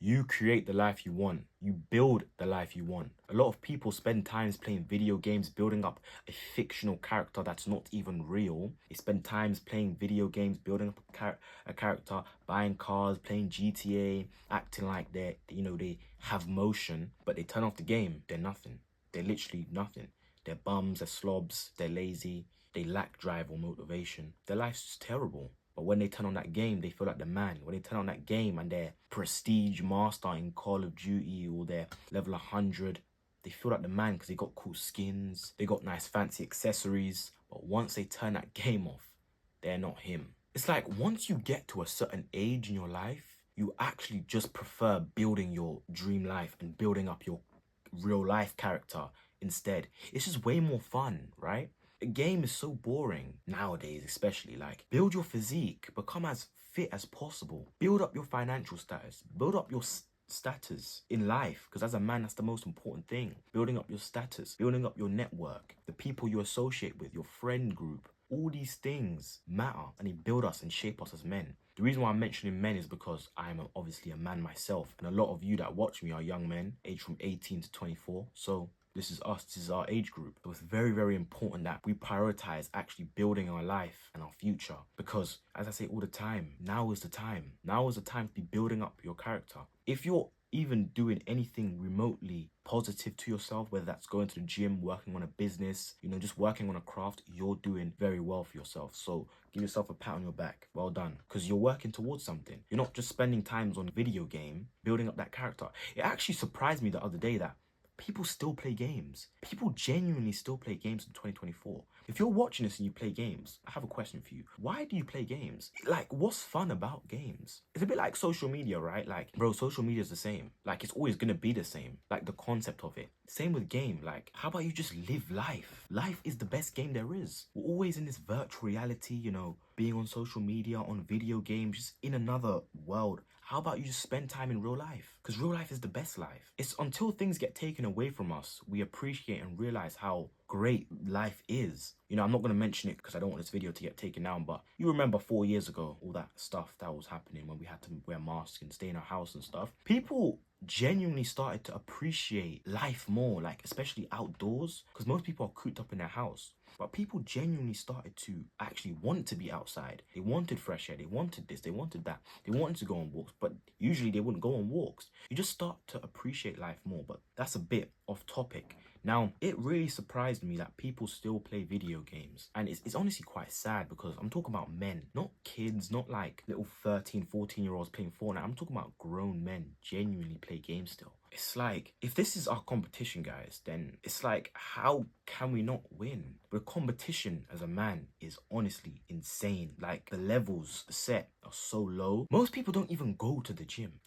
You create the life you want. You build the life you want. A lot of people spend times playing video games, building up a fictional character that's not even real. They spend times playing video games, building up a character, buying cars, playing GTA, acting like they have motion, but they turn off the game. They're nothing. They're literally nothing. They're bums, they're slobs, they're lazy, they lack drive or motivation. Their life's just terrible. But when they turn on that game, they feel like the man. When they turn on that game and they're prestige master in Call of Duty or they're level 100, they feel like the man because they got cool skins, they got nice fancy accessories. But once they turn that game off, they're not him. It's like once you get to a certain age in your life, you actually just prefer building your dream life and building up your real life character instead. It's just way more fun, right? A game is so boring nowadays, especially. Like, build your physique, become as fit as possible, build up your financial status, build up your status in life, because as a man, that's the most important thing. Building up your status, building up your network, the people you associate with, your friend group. All these things matter and they build us and shape us as men. The reason why I'm mentioning men is because I'm obviously a man myself, and a lot of you that watch me are young men, aged from 18 to 24. So this is us, this is our age group. So it's very, very important that we prioritize actually building our life and our future. Because as I say all the time, now is the time. Now is the time to be building up your character. If you're even doing anything remotely positive to yourself, whether that's going to the gym, working on a business, just working on a craft, you're doing very well for yourself. So give yourself a pat on your back. Well done. Because you're working towards something. You're not just spending times on a video game, building up that character. It actually surprised me the other day that people still play games. People genuinely still play games in 2024. If you're watching this and you play games, I have a question for you. Why do you play games? Like, what's fun about games? It's a bit like social media, right? Like, bro, social media is the same. Like, it's always gonna be the same. Like, the concept of it. Same with game. Like, how about you just live life? Life is the best game there is. We're always in this virtual reality, being on social media, on video games, just in another world. How about you just spend time in real life? Because real life is the best life. It's until things get taken away from us, we appreciate and realize how great life is. I'm not going to mention it because I don't want this video to get taken down, but you remember 4 years ago, all that stuff that was happening when we had to wear masks and stay in our house and stuff. People genuinely started to appreciate life more, like especially outdoors, because most people are cooped up in their house. But people genuinely started to actually want to be outside. They wanted fresh air. They wanted this. They wanted that. They wanted to go on walks. But usually they wouldn't go on walks. You just start to appreciate life more. But that's a bit off topic. Now, it really surprised me that people still play video games. And it's honestly quite sad because I'm talking about men, not kids, not like little 13, 14-year-olds playing Fortnite. I'm talking about grown men genuinely play games still. It's like, if this is our competition, guys, then it's like, how can we not win? But competition as a man is honestly insane. Like, the levels set are so low. Most people don't even go to the gym.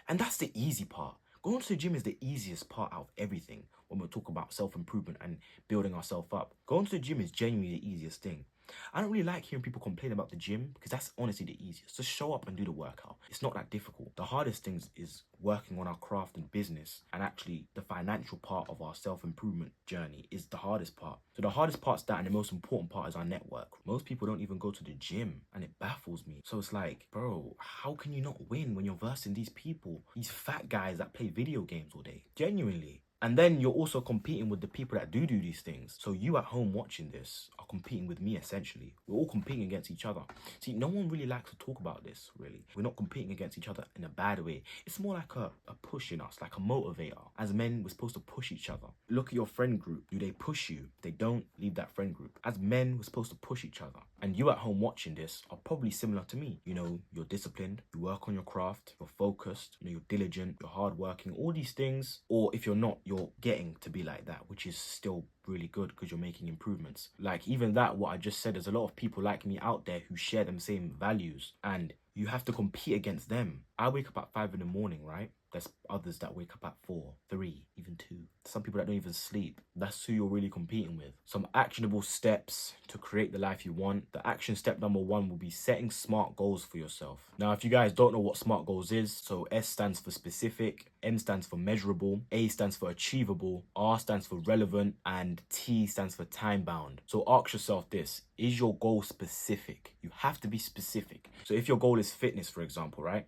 And that's the easy part. Going to the gym is the easiest part out of everything when we talk about self-improvement and building ourselves up. Going to the gym is genuinely the easiest thing. I don't really like hearing people complain about the gym because that's honestly the easiest. Just show up and do the workout. It's not that difficult. The hardest things is working on our craft and business, and actually the financial part of our self-improvement journey is the hardest part. So the hardest part's that, and the most important part is our network. Most people don't even go to the gym, and it baffles me. So it's like, bro, how can you not win when you're versing these people, these fat guys that play video games all day? Genuinely. And then you're also competing with the people that do these things. So you at home watching this are competing with me, essentially. We're all competing against each other. See, no one really likes to talk about this, really. We're not competing against each other in a bad way. It's more like a push in us, like a motivator. As men, we're supposed to push each other. Look at your friend group. Do they push you? If they don't, leave that friend group. As men, we're supposed to push each other. And you at home watching this are probably similar to me. You're disciplined, you work on your craft, you're focused, you're diligent, you're hardworking, all these things. Or if you're not, you're getting to be like that, which is still really good because you're making improvements. Like, even that, what I just said, there's a lot of people like me out there who share them same values, and you have to compete against them. I wake up at 5 in the morning, right? There's others that wake up at 4, 3, even 2. Some people that don't even sleep. That's who you're really competing with. Some actionable steps to create the life you want. The action step number 1 will be setting SMART goals for yourself. Now, if you guys don't know what SMART goals is, so S stands for specific, M stands for measurable, A stands for achievable, R stands for relevant, and T stands for time bound. So ask yourself this: is your goal specific? You have to be specific. So if your goal is fitness, for example, right?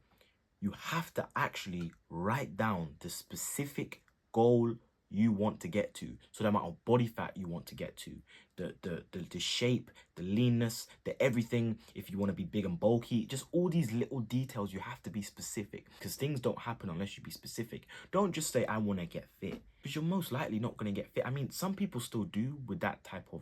you have to actually write down the specific goal you want to get to. So the amount of body fat you want to get to, the shape, the leanness, the everything. If you want to be big and bulky, just all these little details, you have to be specific, because things don't happen unless you be specific. Don't just say I want to get fit, because you're most likely not going to get fit. I mean, some people still do with that type of,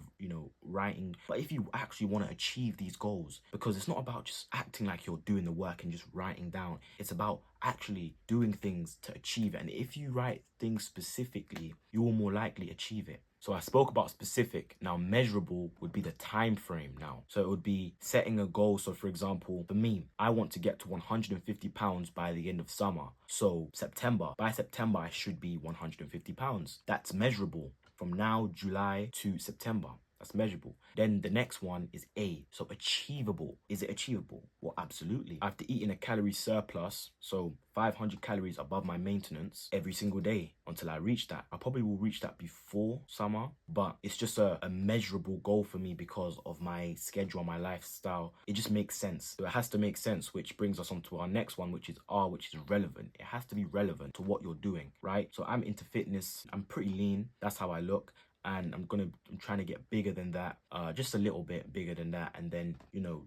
writing. But if you actually want to achieve these goals, because it's not about just acting like you're doing the work and just writing down, it's about actually doing things to achieve it. And if you write things specifically, you will more likely achieve it. So I spoke about specific. Now measurable would be the time frame now. So it would be setting a goal. So for example, for me, I want to get to 150 pounds by the end of summer. So by September, I should be 150 pounds. That's measurable from now, July to September. That's measurable. Then the next one is A. So achievable. Is it achievable? Well, absolutely. I have to eat in a calorie surplus, so 500 calories above my maintenance every single day until I reach that. I probably will reach that before summer, but it's just a measurable goal for me because of my schedule, my lifestyle. It just makes sense. So it has to make sense, which brings us on to our next one, which is R, which is relevant. It has to be relevant to what you're doing, right? So I'm into fitness. I'm pretty lean. That's how I look. And I'm trying to get bigger than that, just a little bit bigger than that, and then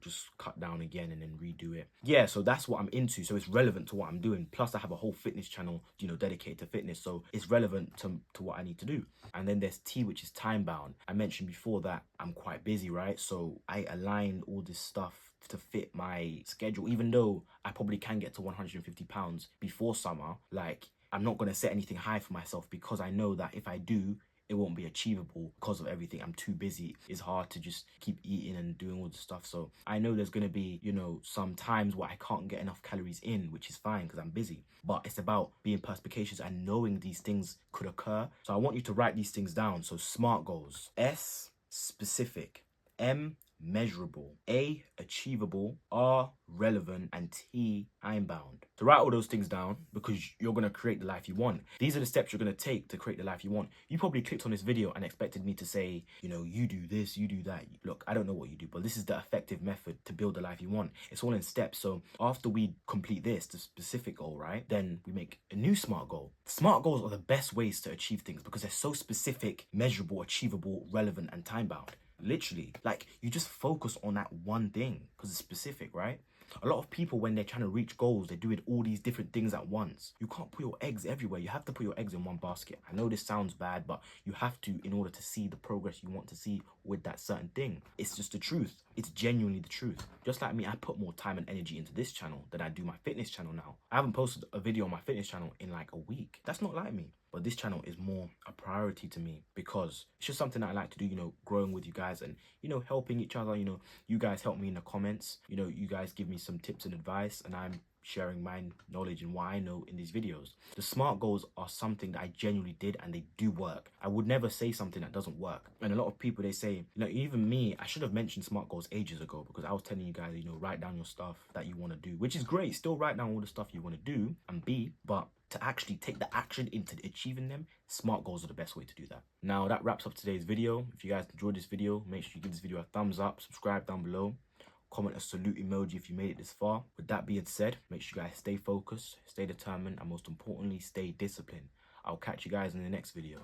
just cut down again and then redo it. Yeah, so that's what I'm into. So it's relevant to what I'm doing. Plus I have a whole fitness channel dedicated to fitness, so it's relevant to what I need to do. And then there's T, which is time bound. I mentioned before that I'm quite busy, right? So I align all this stuff to fit my schedule. Even though I probably can get to 150 pounds before summer, like, I'm not going to set anything high for myself, because I know that if I do, it won't be achievable because of everything. I'm too busy. It's hard to just keep eating and doing all the stuff. So I know there's going to be, some times where I can't get enough calories in, which is fine because I'm busy. But it's about being perspicacious and knowing these things could occur. So I want you to write these things down. So SMART goals. S, specific. M, measurable. A, achievable. R, relevant. And T, time bound. To write all those things down, because you're going to create the life you want. These are the steps you're going to take to create the life you want. You probably clicked on this video and expected me to say, you do this, you do that. Look, I don't know what you do, but this is the effective method to build the life you want. It's all in steps. So after we complete this, the specific goal, right, then we make a new SMART goal. SMART goals are the best ways to achieve things because they're so specific, measurable, achievable, relevant, and time bound. Literally, like, you just focus on that one thing because it's specific, right? A lot of people, when they're trying to reach goals, they're doing all these different things at once. You can't put your eggs everywhere. You have to put your eggs in one basket. I know this sounds bad, but you have to, in order to see the progress you want to see with that certain thing. It's just the truth. It's genuinely the truth. Just like me, I put more time and energy into this channel than I do my fitness channel now. I haven't posted a video on my fitness channel in like a week. That's not like me. But this channel is more a priority to me because it's just something that I like to do, growing with you guys and, helping each other. You guys help me in the comments. You guys give me some tips and advice, and I'm sharing my knowledge and what I know in these videos. The SMART goals are something that I genuinely did, and they do work. I would never say something that doesn't work. And a lot of people, they say, even me, I should have mentioned SMART goals ages ago, because I was telling you guys, write down your stuff that you want to do, which is great. Still write down all the stuff you want to do and be, but to actually take the action into achieving them, SMART goals are the best way to do that. Now that wraps up today's video. If you guys enjoyed this video, make sure you give this video a thumbs up, subscribe down below, comment a salute emoji if you made it this far. With that being said, make sure you guys stay focused, stay determined, and most importantly, stay disciplined. I'll catch you guys in the next video.